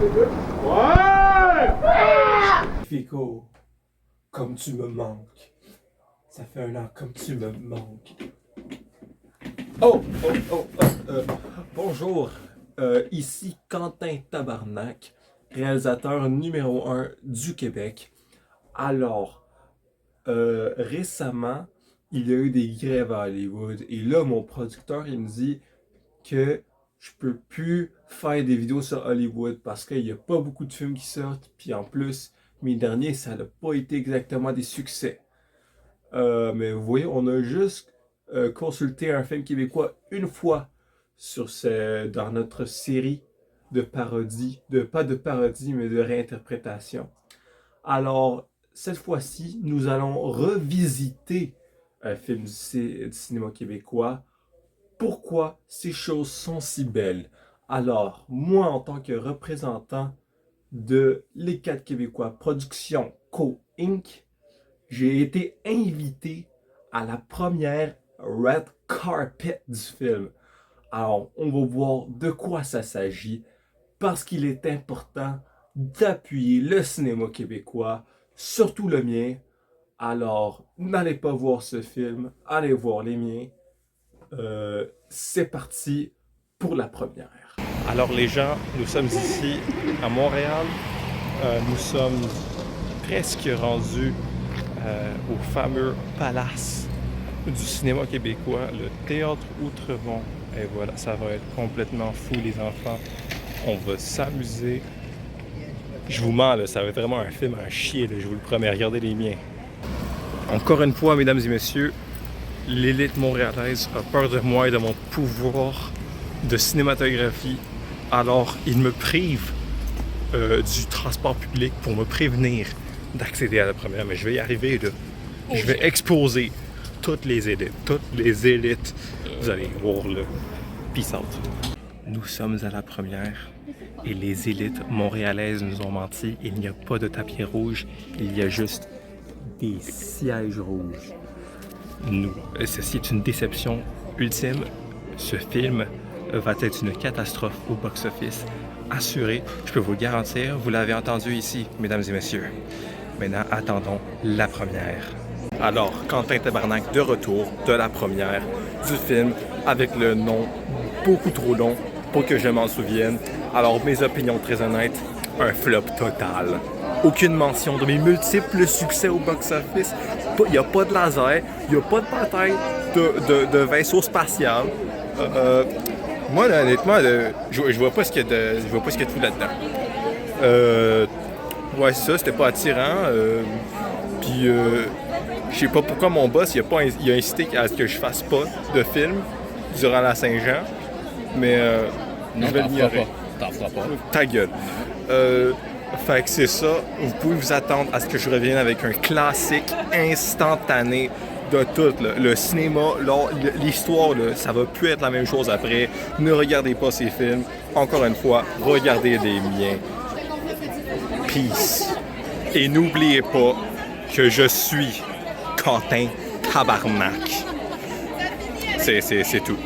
Ouais! Fico, comme tu me manques. Ça fait 1 an comme tu me manques. Bonjour. Ici Quentin Tabarnak, réalisateur numéro 1 du Québec. Alors, récemment, il y a eu des grèves à Hollywood. Et là, mon producteur, il me dit que je peux plus faire des vidéos sur Hollywood parce qu'il n'y a pas beaucoup de films qui sortent. Puis en plus, mes derniers, ça n'a pas été exactement des succès. Mais vous voyez, on a juste consulté un film québécois une fois dans notre série de parodies, pas de parodies, mais de réinterprétation. Alors, cette fois-ci, nous allons revisiter un film du cinéma québécois. Pourquoi ces choses sont si belles? Alors, moi, en tant que représentant de Les 4 Québécois Productions Co. Inc., j'ai été invité à la première red carpet du film. Alors, on va voir de quoi ça s'agit, parce qu'il est important d'appuyer le cinéma québécois, surtout le mien. Alors, n'allez pas voir ce film, allez voir les miens. C'est parti pour la première. Alors les gens, nous sommes ici à Montréal. Nous sommes presque rendus au fameux palace du cinéma québécois, le Théâtre Outremont. Et voilà, ça va être complètement fou les enfants. On va s'amuser. Je vous mens, là, ça va être vraiment un film à chier, là, je vous le promets. Regardez les miens. Encore une fois, mesdames et messieurs, l'élite montréalaise a peur de moi et de mon pouvoir de cinématographie. Alors, ils me privent du transport public pour me prévenir d'accéder à la première. Mais je vais y arriver, là. Je vais exposer toutes les élites. Vous allez voir, là. Peace out. Nous sommes à la première et les élites montréalaises nous ont menti. Il n'y a pas de tapis rouge, il y a juste des sièges rouges. Ceci est une déception ultime. Ce film va être une catastrophe au box-office. Assuré, je peux vous le garantir, vous l'avez entendu ici, mesdames et messieurs. Maintenant, attendons la première. Alors, Quentin Tabarnak de retour de la première du film avec le nom beaucoup trop long pour que je m'en souvienne. Alors, mes opinions très honnêtes, un flop total. Aucune mention de mes multiples succès au box-office. Il n'y a pas de laser, il n'y a pas de bataille de vaisseau spatial. Moi, là, honnêtement, je vois pas ce qu'il y a de fou là-dedans. Ouais, c'est ça, c'était pas attirant. Puis, je sais pas pourquoi mon boss, il a incité à ce que je fasse pas de film durant la Saint-Jean. Mais non, je vais l'ignorer. T'en feras pas. Ta gueule. Fait que c'est ça. Vous pouvez vous attendre à ce que je revienne avec un classique instantané de tout. Là. Le cinéma, l'histoire, là, ça va plus être la même chose après. Ne regardez pas ces films. Encore une fois, regardez les miens. Peace. Et n'oubliez pas que je suis Quentin Tabarnak. C'est tout.